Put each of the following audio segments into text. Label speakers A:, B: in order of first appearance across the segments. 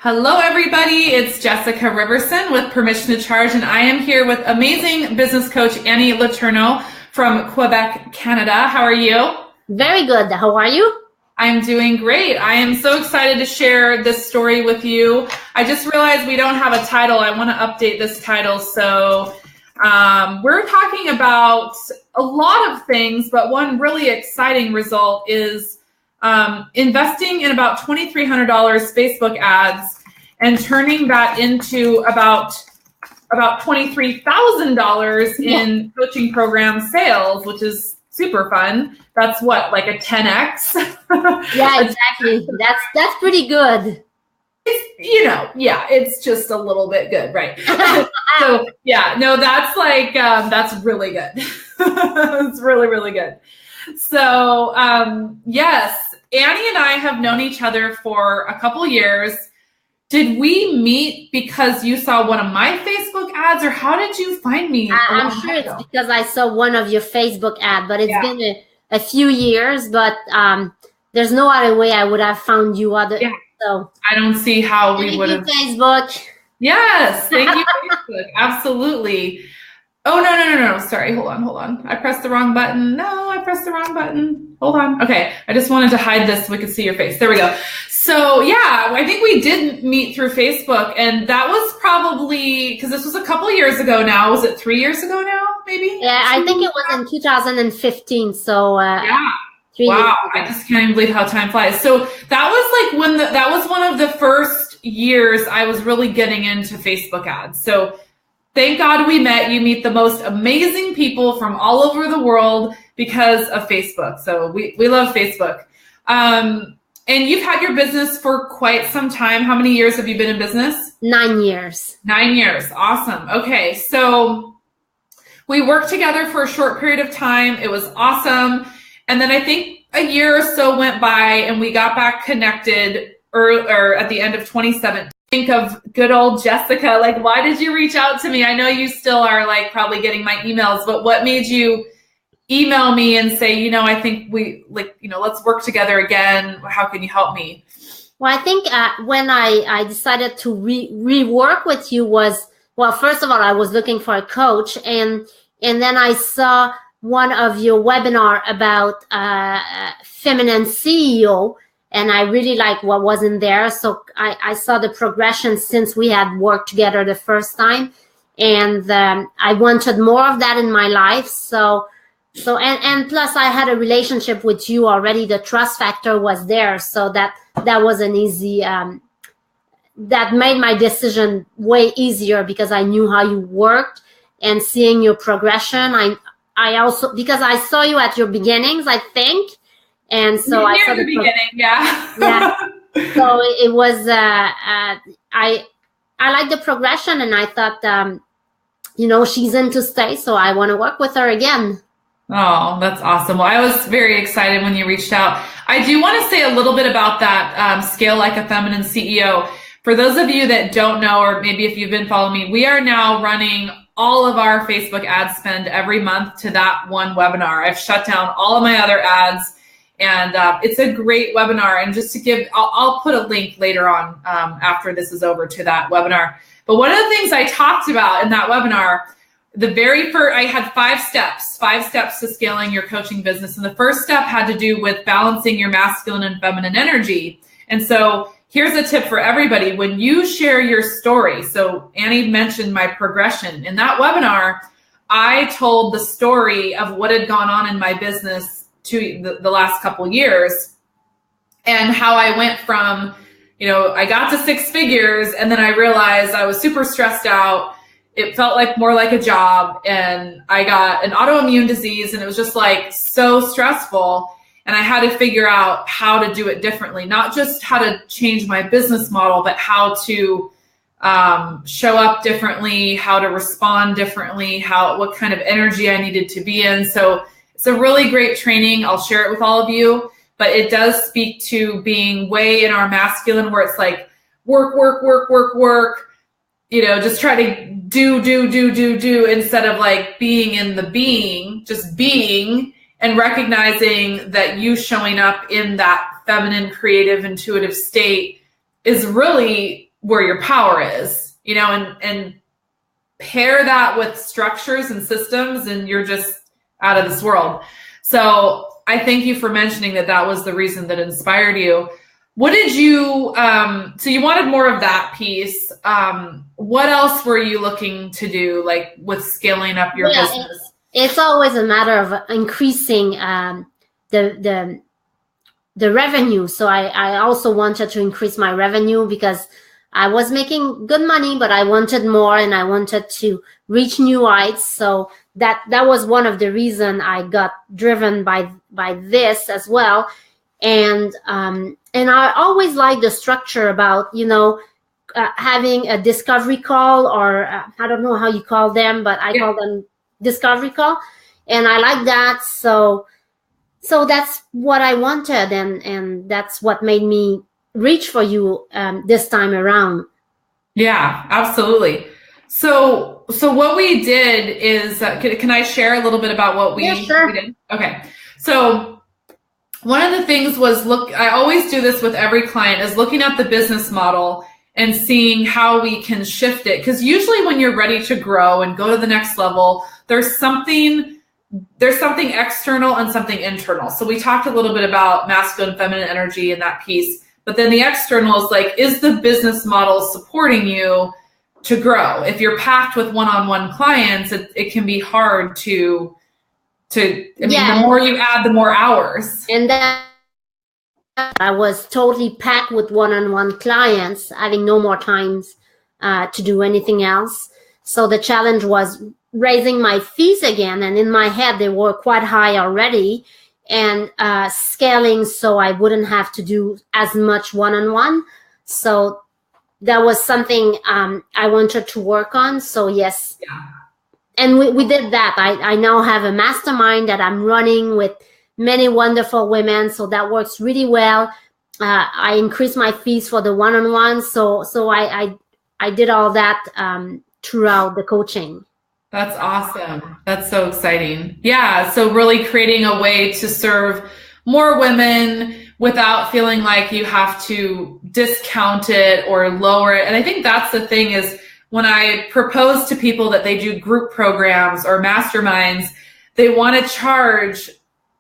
A: Hello, everybody. It's Jessica Riverson with Permission to Charge, and I am here with amazing business coach Annie Letourneau from Quebec, Canada. How are you?
B: Very good. How are you?
A: I'm doing great. I am so excited to share this story with you. I just realized we don't have a title. I want to update this title. So we're talking about a lot of things, but one really exciting result is investing in about $2,300 Facebook ads and turning that into about $23,000 in coaching program sales, which is super fun. That's what, like a 10x?
B: Yeah, exactly. That's pretty good.
A: It's just a little bit good, right? So yeah, no, that's like, that's really good. It's really, really good. So yes, Annie and I have known each other for a couple years. Did we meet because you saw one of my Facebook ads, or how did you find me?
B: I'm sure it's because I saw one of your Facebook ads, but it's been a few years, but there's no other way I would have found you So
A: I don't see how we would have.
B: Facebook.
A: Yes, thank you, Facebook. Absolutely. Oh, no. Sorry, hold on. I pressed the wrong button. No, I pressed the wrong button. Hold on. Okay, I just wanted to hide this so we could see your face. There we go. So yeah, I think we did meet through Facebook, and that was probably, because this was a couple years ago now. Was it 3 years ago now, maybe?
B: Yeah, I think it was in 2015. So
A: yeah. Wow, I just can't even believe how time flies. So that was like that was one of the first years I was really getting into Facebook ads. So thank God we met. You meet the most amazing people from all over the world because of Facebook. So we love Facebook. And you've had your business for quite some time. How many years have you been in business?
B: 9 years.
A: 9 years. Awesome. Okay. So we worked together for a short period of time. It was awesome. And then I think a year or so went by and we got back connected or at the end of 2017. Think of good old Jessica. Like, why did you reach out to me? I know you still are like probably getting my emails, but what made you email me and say, I think let's work together again. How can you help me?
B: Well, I think when I decided to rework with you was, well, first of all, I was looking for a coach, and then I saw one of your webinar about feminine CEO, and I really like what was in there. So I saw the progression since we had worked together the first time, and I wanted more of that in my life. So and plus I had a relationship with you already. The trust factor was there, so that was an easy. That made my decision way easier because I knew how you worked, and seeing your progression. I also, because I saw you at your beginnings, I think. And so I saw
A: the beginning, yeah.
B: Yeah. So it was, I like the progression, and I thought, she's in to stay. So I want to work with her again.
A: Oh, that's awesome. Well, I was very excited when you reached out. I do want to say a little bit about that Scale Like a Feminine CEO. For those of you that don't know, or maybe if you've been following me, we are now running all of our Facebook ad spend every month to that one webinar. I've shut down all of my other ads, and it's a great webinar. And just to give, I'll put a link later on after this is over to that webinar. But one of the things I talked about in that webinar, the very first, I had 5 steps to scaling your coaching business. And the first step had to do with balancing your masculine and feminine energy. And so here's a tip for everybody. When you share your story, so Annie mentioned my progression. In that webinar, I told the story of what had gone on in my business to the last couple years, and how I went from, I got to 6 figures, and then I realized I was super stressed out. It felt like more like a job, and I got an autoimmune disease, and it was just like so stressful. And I had to figure out how to do it differently, not just how to change my business model, but how to show up differently, how to respond differently, what kind of energy I needed to be in. So it's a really great training. I'll share it with all of you, but it does speak to being way in our masculine, where it's like work, just try to do instead of like being in the being, just being. And recognizing that you showing up in that feminine, creative, intuitive state is really where your power is, you know, and pair that with structures and systems, and you're just out of this world. So I thank you for mentioning that was the reason that inspired you. What did you, so you wanted more of that piece. What else were you looking to do, like with scaling up your business?
B: It's always a matter of increasing the revenue. So I also wanted to increase my revenue because I was making good money, but I wanted more and I wanted to reach new heights. So that was one of the reasons I got driven by this as well. And I always like the structure about, you know, having a discovery call, or I don't know how you call them, but I call them discovery call. And I like that. So that's what I wanted. And that's what made me reach for you this time around.
A: Yeah, absolutely. So what we did is, can I share a little bit about what we did? Okay. So one of the things was, I always do this with every client, is looking at the business model and seeing how we can shift it. Because usually when you're ready to grow and go to the next level, there's something external and something internal. So we talked a little bit about masculine and feminine energy and that piece. But then the external is like, is the business model supporting you to grow? If you're packed with one-on-one clients, it can be hard to the more you add, the more hours.
B: And then I was totally packed with one-on-one clients, having no more times to do anything else. So the challenge was raising my fees again. And in my head, they were quite high already, and scaling so I wouldn't have to do as much one-on-one. So that was something I wanted to work on. So yes.
A: Yeah.
B: And we did that. I now have a mastermind that I'm running with many wonderful women. So that works really well. I increased my fees for the one-on-one. So I did all that throughout the coaching.
A: That's awesome. That's so exciting. Yeah. So really creating a way to serve more women without feeling like you have to discount it or lower it. And I think that's the thing is, when I propose to people that they do group programs or masterminds, they want to charge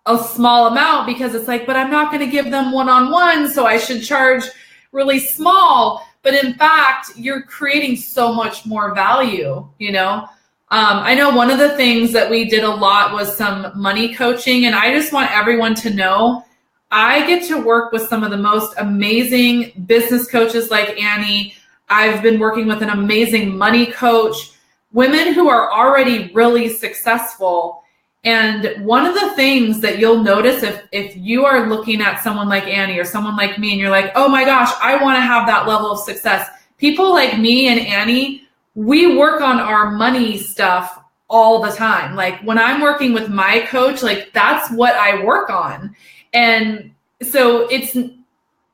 A: a small amount because it's like, but I'm not going to give them one-on-one, so I should charge really small. But in fact, you're creating so much more value, you know? I know one of the things that we did a lot was some money coaching, and I just want everyone to know I get to work with some of the most amazing business coaches like Annie. I've been working with an amazing money coach, women who are already really successful. And one of the things that you'll notice if you are looking at someone like Annie or someone like me and you're like, oh my gosh, I want to have that level of success. People like me and Annie, we work on our money stuff all the time. Like when I'm working with my coach, like that's what I work on. And so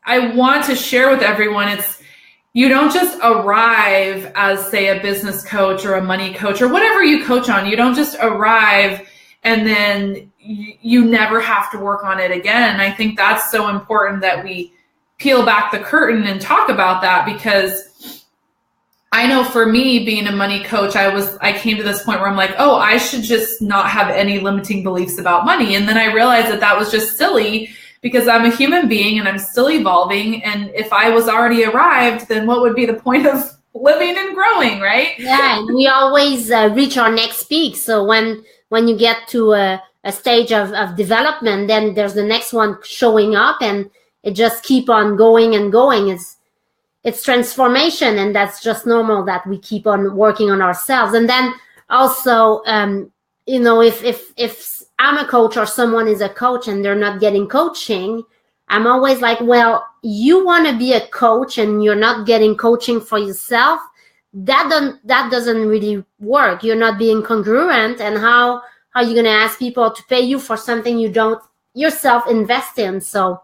A: I want to share with everyone, you don't just arrive as, say, a business coach or a money coach or whatever you coach on. You don't just arrive and then you never have to work on it again. And I think that's so important that we peel back the curtain and talk about that, because I know for me, being a money coach, I came to this point where I'm like, oh, I should just not have any limiting beliefs about money. And then I realized that was just silly, because I'm a human being and I'm still evolving. And if I was already arrived, then what would be the point of living and growing, right?
B: Yeah, and we always reach our next peak. So when you get to a stage of development, then there's the next one showing up, and it just keep on going and going. It's transformation, and that's just normal that we keep on working on ourselves. And then also, if I'm a coach or someone is a coach and they're not getting coaching, I'm always like, well, you want to be a coach and you're not getting coaching for yourself. That doesn't really work. You're not being congruent. And how are you going to ask people to pay you for something you don't yourself invest in? So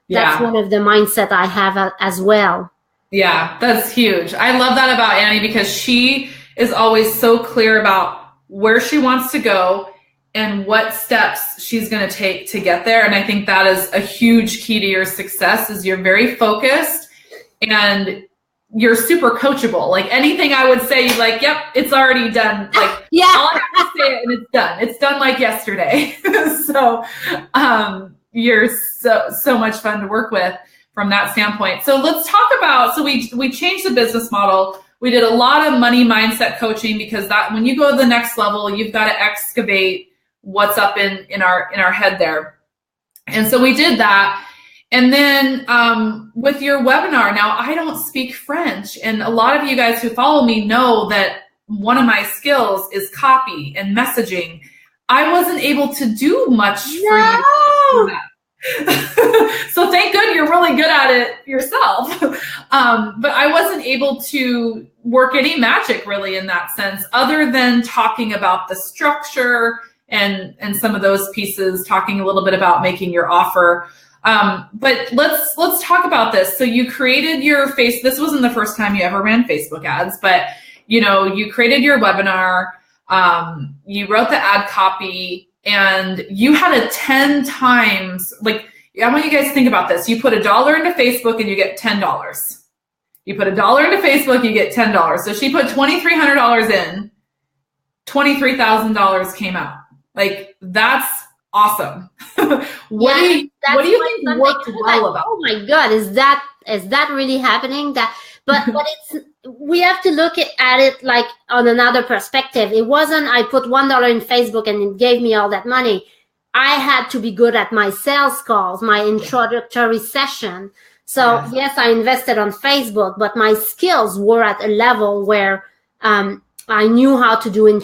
B: that's one of the mindset I have as well.
A: Yeah, that's huge. I love that about Annie, because she is always so clear about where she wants to go and what steps she's going to take to get there. And I think that is a huge key to your success, is you're very focused and you're super coachable. Like anything I would say, you're like, yep, it's already done. Like
B: Yeah.
A: all I have to say it and it's done. It's done like yesterday. So you're so much fun to work with from that standpoint. So let's talk about, so we changed the business model. We did a lot of money mindset coaching, because that when you go to the next level, you've got to excavate what's up in our head there. And so we did that. And then with your webinar, now I don't speak French, and a lot of you guys who follow me know that one of my skills is copy and messaging. I wasn't able to do much for you. So thank God you're really good at it yourself. But I wasn't able to work any magic really in that sense, other than talking about the structure and some of those pieces, talking a little bit about making your offer. But let's talk about this. So you created your this wasn't the first time you ever ran Facebook ads, but you created your webinar, you wrote the ad copy, and you had a 10 times, like, I want you guys to think about this. You put $1 into Facebook and you get $10. You put $1 into Facebook, you get $10. So she put $2,300 in, $23,000 came out. Like, that's awesome. What do you think worked well about?
B: Oh my God, is that really happening? But we have to look at it like on another perspective. It wasn't I put $1 in Facebook and it gave me all that money. I had to be good at my sales calls, my introductory session. So yes, I invested on Facebook, but my skills were at a level where I knew how to do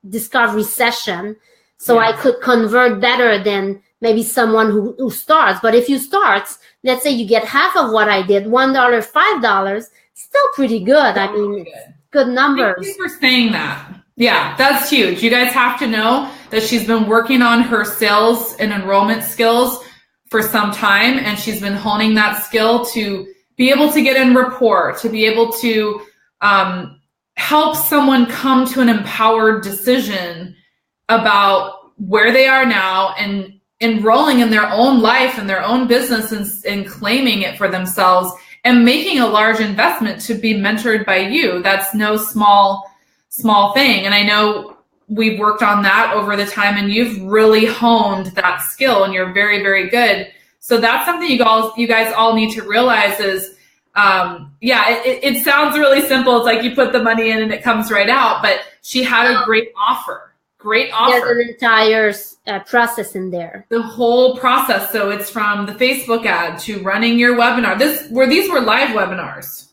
B: discovery session. So I could convert better than maybe someone who starts. But if you start, let's say you get half of what I did, $1, $5, still pretty good. I mean, good numbers.
A: Thank you for saying that. Yeah, that's huge. You guys have to know that she's been working on her sales and enrollment skills for some time, and she's been honing that skill to be able to get in rapport, to be able to help someone come to an empowered decision about where they are now and enrolling in their own life and their own business and claiming it for themselves and making a large investment to be mentored by you. That's no small thing. And I know we've worked on that over the time, and you've really honed that skill, and you're very, very good. So that's something you guys all need to realize is, it sounds really simple. It's like you put the money in and it comes right out, but she had a great offer. There's
B: an entire process in there.
A: The whole process. So it's from the Facebook ad to running your webinar. These were live webinars.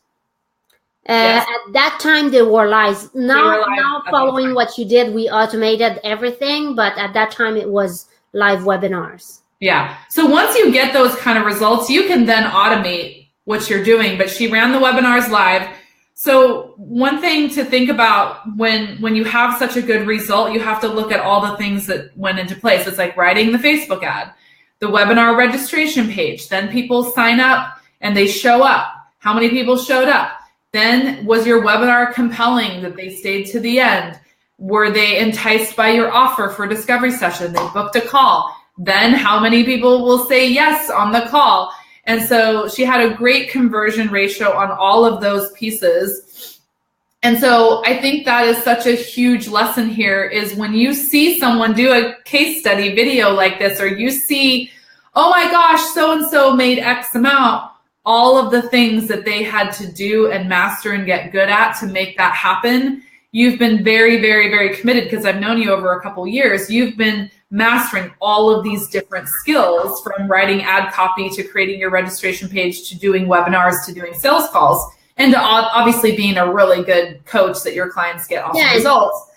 B: Yes. At that time, they were live. Now following what you did, we automated everything. But at that time, it was live webinars.
A: Yeah. So once you get those kind of results, you can then automate what you're doing. But she ran the webinars live. So one thing to think about when you have such a good result, you have to look at all the things that went into place. It's like writing the Facebook ad, the webinar registration page. Then people sign up and they show up. How many people showed up? Then was your webinar compelling that they stayed to the end? Were they enticed by your offer for discovery session? They booked a call. Then how many people will say yes on the call? And so she had a great conversion ratio on all of those pieces. And so I think that is such a huge lesson here is when you see someone do a case study video like this, or you see, oh my gosh, so-and-so made X amount, all of the things that they had to do and master and get good at to make that happen. You've been very, very, very committed, because I've known you over a couple years. You've been mastering all of these different skills, from writing ad copy to creating your registration page to doing webinars to doing sales calls, and to obviously being a really good coach that your clients get awesome results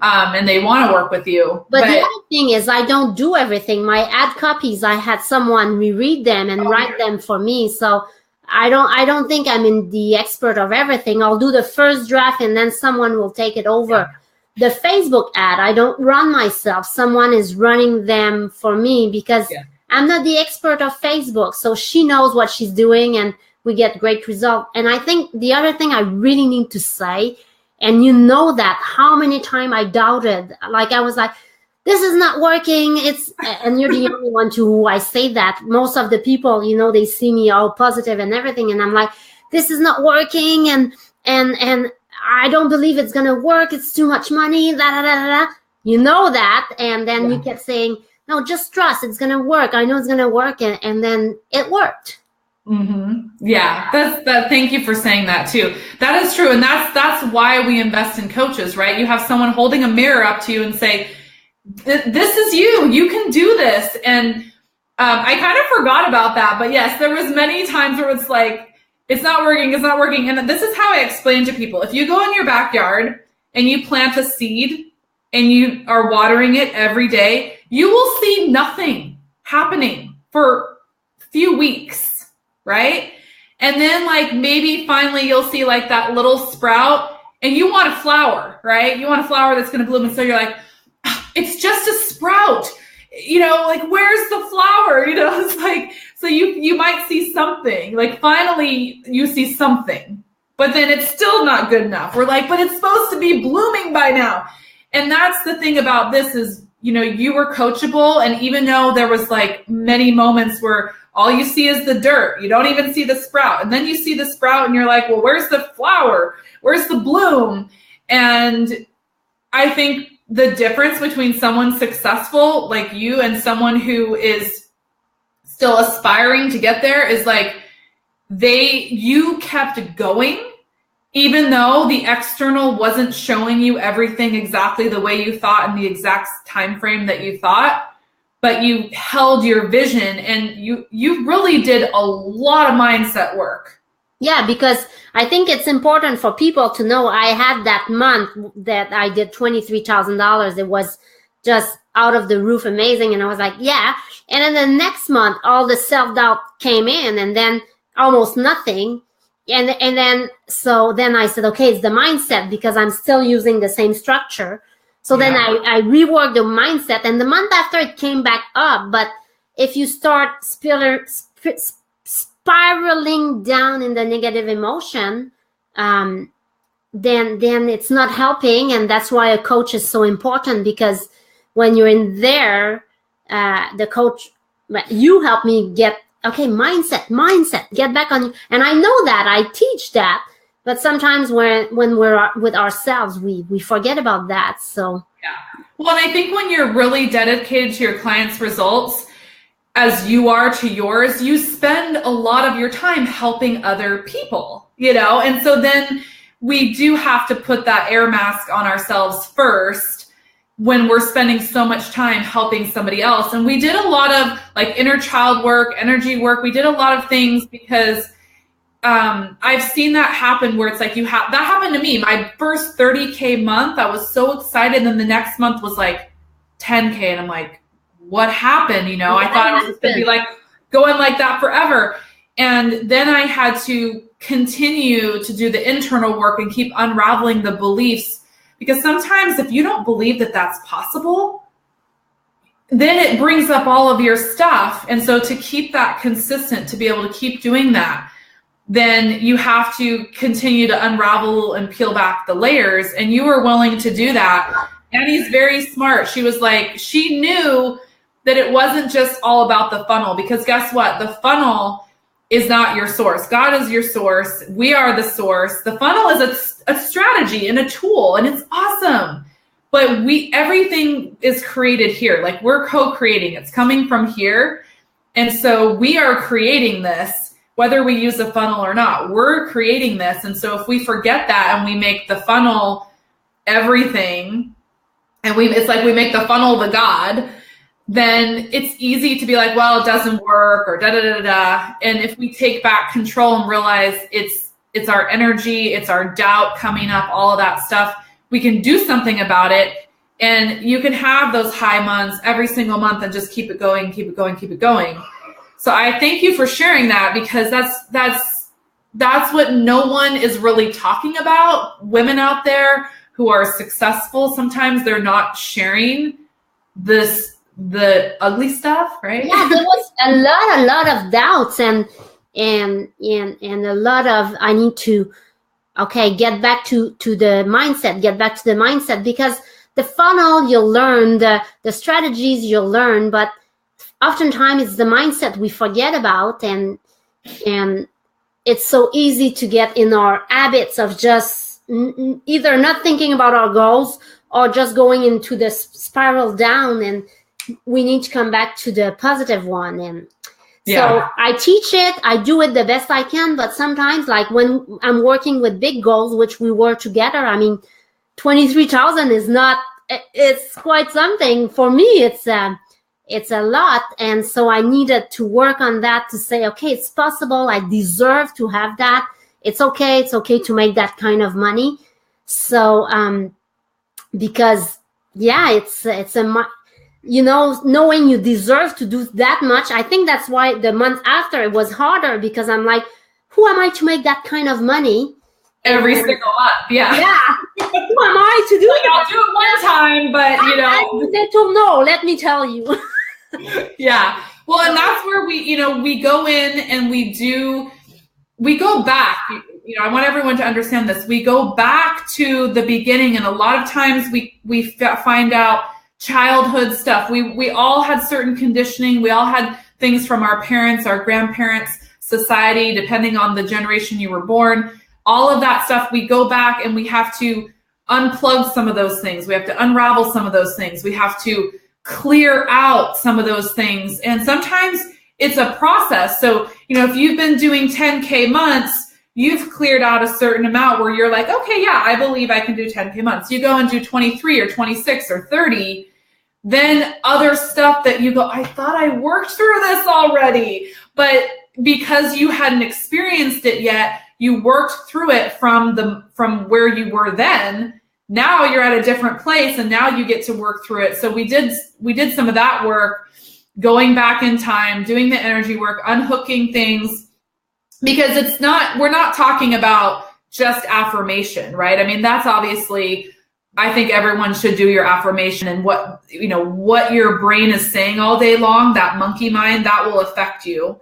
A: and they want to work with you.
B: But the other thing is, I don't do everything. My ad copies, I had someone reread them and write them for me. So I don't think I'm the expert of everything. I'll do the first draft and then someone will take it over. Yeah. The Facebook ad, I don't run myself. Someone is running them for me, because I'm not the expert of Facebook. So she knows what she's doing and we get great results. And I think the other thing I really need to say, and you know that, how many times I doubted, like I was like, this is not working. And you're the only one to who I say that. Most of the people, they see me all positive and everything. And I'm like, this is not working, and I don't believe it's gonna work. It's too much money. Da da da da. You know that, and then you kept saying, no, just trust. It's gonna work. I know it's gonna work, and then it worked.
A: Mm-hmm. Yeah, thank you for saying that too. That is true, and that's why we invest in coaches, right? You have someone holding a mirror up to you and say, "This is you. You can do this." And I kind of forgot about that, but yes, there was many times where it's like, it's not working, and this is how I explain to people: if you go in your backyard and you plant a seed and you are watering it every day, you will see nothing happening for a few weeks. Right? And then like maybe finally you'll see like that little sprout, and you want a flower, right? You want a flower that's going to bloom. And so you're like, it's just a sprout, like, where's the flower? It's like, so you might see something, like finally you see something, but then it's still not good enough. We're like, but it's supposed to be blooming by now. And that's the thing about this is, you were coachable. And even though there was like many moments where all you see is the dirt, you don't even see the sprout. And then you see the sprout and you're like, well, where's the flower? Where's the bloom? And I think the difference between someone successful like you and someone who is still aspiring to get there is like you kept going, even though the external wasn't showing you everything exactly the way you thought in the exact time frame that you thought. But you held your vision, and you really did a lot of mindset work.
B: Yeah, because I think it's important for people to know I had that month that I did $23,000. It was just out of the roof amazing. And I was like, yeah. And then the next month, all the self-doubt came in, and then almost nothing. And then I said, okay, it's the mindset, because I'm still using the same structure. So then I reworked the mindset, and the month after it came back up. But if you start spiraling down in the negative emotion, then it's not helping. And that's why a coach is so important, because when you're in there, the coach, you help me get, okay, mindset, get back on. And I know that, I teach that. But sometimes when we're with ourselves, we forget about that. So
A: yeah. Well, and I think when you're really dedicated to your clients' results, as you are to yours, you spend a lot of your time helping other people, And so then we do have to put that air mask on ourselves first when we're spending so much time helping somebody else. And we did a lot of like inner child work, energy work. We did a lot of things because I've seen that happen where it's like that happened to me. My first 30K month, I was so excited. And the next month was like 10K. And I'm like, what happened? I thought it was going to be like going like that forever. And then I had to continue to do the internal work and keep unraveling the beliefs, because sometimes if you don't believe that that's possible, then it brings up all of your stuff. And so to keep that consistent, to be able to keep doing that, then you have to continue to unravel and peel back the layers. And you were willing to do that. Annie's very smart. She was like, she knew that it wasn't just all about the funnel, because guess what? The funnel is not your source. God is your source. We are the source. The funnel is a strategy and a tool, and it's awesome. But everything is created here. Like, we're co-creating. It's coming from here. And so we are creating this. Whether we use a funnel or not, we're creating this. And so if we forget that and we make the funnel everything, and it's like we make the funnel the God, then it's easy to be like, well, it doesn't work, or da da da da. And if we take back control and realize it's our energy, it's our doubt coming up, all of that stuff, we can do something about it. And you can have those high months every single month and just keep it going, keep it going, keep it going. So I thank you for sharing that, because that's what no one is really talking about. Women out there who are successful, sometimes they're not sharing the ugly stuff, right?
B: Yeah, there was a lot of doubts and a lot of, I need to, get back to the mindset, because the funnel you'll learn, the strategies you'll learn, but oftentimes it's the mindset we forget about, and it's so easy to get in our habits of just either not thinking about our goals or just going into the spiral down, and we need to come back to the positive one. And so I teach it, I do it the best I can, but sometimes, like when I'm working with big goals, which we were together, I mean, 23,000 is not, it's quite something. For me, it's a lot. And so I needed to work on that to say, okay, it's possible. I deserve to have that. It's okay. It's okay to make that kind of money. So, because it's a, knowing you deserve to do that much. I think that's why the month after it was harder, because I'm like, who am I to make that kind of money?
A: Every single month,
B: yeah. Who am I to do it?
A: I'll do it one time, but
B: they don't know. Let me tell you.
A: Yeah. Well, and that's where we go in and we go back. I want everyone to understand this. We go back to the beginning, and a lot of times we find out childhood stuff. We all had certain conditioning. We all had things from our parents, our grandparents, society, depending on the generation you were born. All of that stuff, we go back and we have to unplug some of those things. We have to unravel some of those things. We have to clear out some of those things. And sometimes it's a process. So, if you've been doing 10K months, you've cleared out a certain amount where you're like, okay, yeah, I believe I can do 10K months. You go and do 23 or 26 or 30, then other stuff that you go, I thought I worked through this already. But because you hadn't experienced it yet, you worked through it from where you were then. Now you're at a different place, and now you get to work through it. So we did some of that work, going back in time, doing the energy work, unhooking things, because we're not talking about just affirmation, right? I mean, that's obviously, I think everyone should do your affirmation, and what your brain is saying all day long, that monkey mind, that will affect you.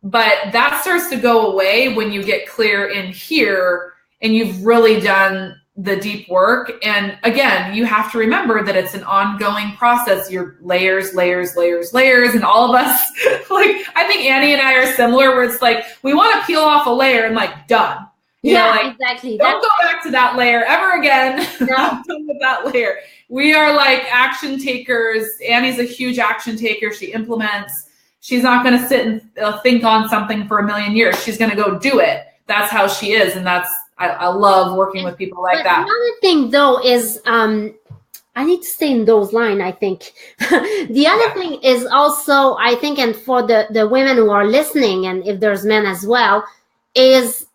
A: But that starts to go away when you get clear in here and you've really done the deep work. And again, you have to remember that it's an ongoing process. You're layers, and all of us, I think Annie and I are similar, where it's like, we want to peel off a layer and done.
B: Exactly.
A: Don't go back to that layer ever again. No. I'm done with that layer. We are like action takers. Annie's a huge action taker. She implements. She's not going to sit and think on something for a million years. She's going to go do it. That's how she is. And I love working with people like that.
B: Another thing, though, is I need to stay in those lines, I think. The other thing is also, I think, and for the women who are listening, and if there's men as well, is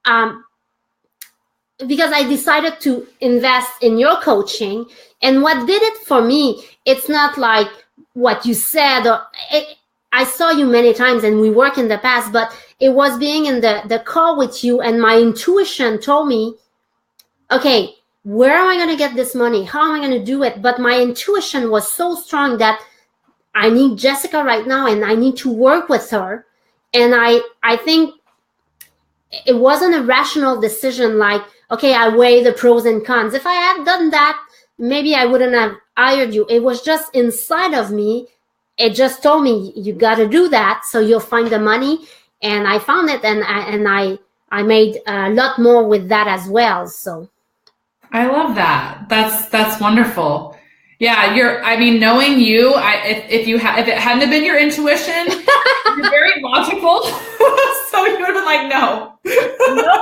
B: because I decided to invest in your coaching. And what did it for me, it's not like what you said, or I saw you many times and we worked in the past, but it was being in the call with you, and my intuition told me, okay, where am I going to get this money? How am I going to do it? But my intuition was so strong that I need Jessica right now and I need to work with her. And I think it wasn't a rational decision, like, okay, I weigh the pros and cons. If I had done that, maybe I wouldn't have hired you. It was just inside of me. It just told me, you got to do that, so you'll find the money. And I found it, and I made a lot more with that as well. So
A: I love that. That's wonderful. Yeah, knowing you, if it hadn't have been your intuition, you're very logical. So you would have been like, no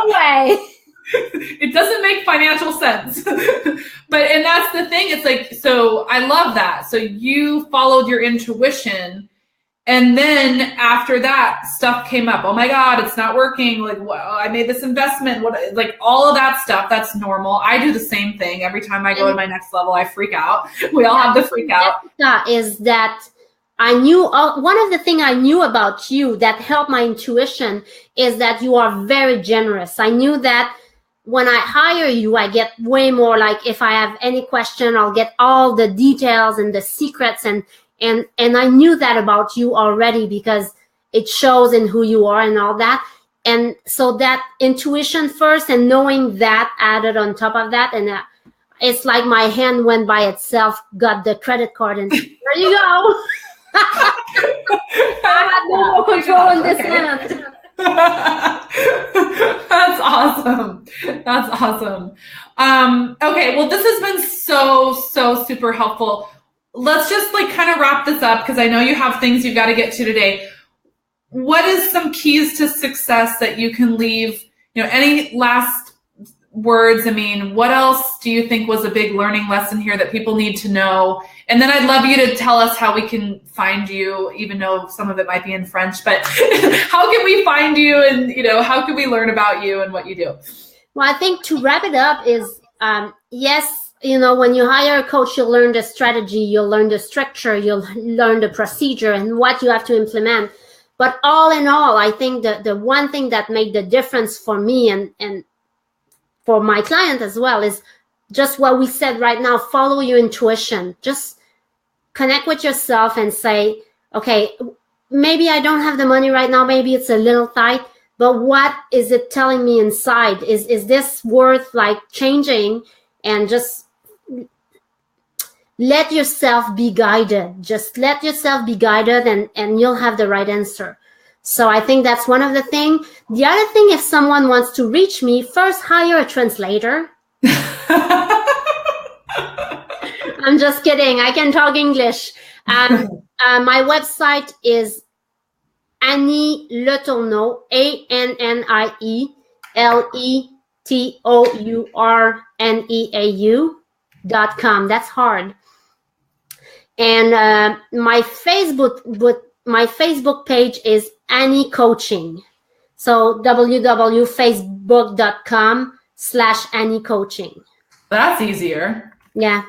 B: way.
A: It doesn't make financial sense. And that's the thing. It's like, so I love that. So you followed your intuition. And then after that, stuff came up. Oh my God, it's not working. Like, well, I made this investment. All of that stuff, that's normal. I do the same thing. Every time I go to my next level, I freak out. We all have the freak out.
B: Is that I knew, one of the things I knew about you that helped my intuition is that you are very generous. I knew that when I hire you, I get way more, like if I have any question, I'll get all the details and the secrets, and I knew that about you already because it shows in who you are and all that. And so that intuition first, and knowing that added on top of that, and it's like my hand went by itself, got the credit card, and there you go. I had no more control in this hand.
A: That's awesome. That's awesome. Okay, well, this has been so super helpful. Let's just like kind of wrap this up because I know you have things you've got to get to today. What is some keys to success that you can leave? Any last words? I mean, what else do you think was a big learning lesson here that people need to know? And then I'd love you to tell us how we can find you, even though some of it might be in French, but how can we find you and, how can we learn about you and what you do?
B: Well, I think to wrap it up is, yes, when you hire a coach, you'll learn the strategy, you'll learn the structure, you'll learn the procedure and what you have to implement. But all in all, I think the one thing that made the difference for me and for my client as well is just what we said right now. Follow your intuition. Just connect with yourself and say, okay, maybe I don't have the money right now. Maybe it's a little tight, but what is it telling me inside? Is this worth like changing? And just let yourself be guided. Just let yourself be guided and you'll have the right answer. So I think that's one of the things. The other thing, if someone wants to reach me, first hire a translator. I'm just kidding. I can talk English. My website is Annie Letourneau, ANNILETOURNEAU.com. That's hard. And my Facebook page is Annie Coaching. So www.facebook.com/Annie Coaching.
A: That's easier.
B: Yeah.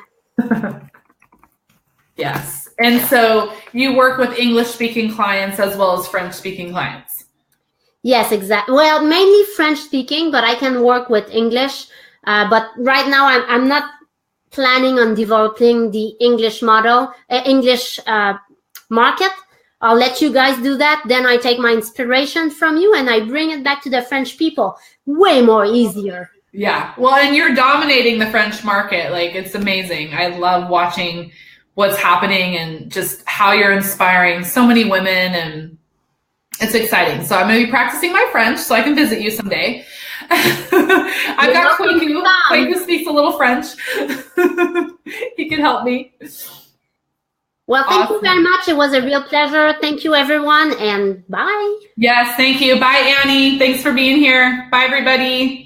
A: Yes. And so you work with English-speaking clients as well as French-speaking clients.
B: Yes, exactly. Well, mainly French-speaking, but I can work with English. But right now, I'm not planning on developing the English market. I'll let you guys do that. Then I take my inspiration from you and I bring it back to the French people. Way more easier.
A: Yeah. Well, and you're dominating the French market. Like, it's amazing. I love watching what's happening and just how you're inspiring so many women, and it's exciting. So I'm going to be practicing my French so I can visit you someday. I've got Quake who speaks a little French. He can help me.
B: Well, thank you very much. It was a real pleasure. Thank you, everyone, and bye.
A: Yes, thank you. Bye, Annie. Thanks for being here. Bye, everybody.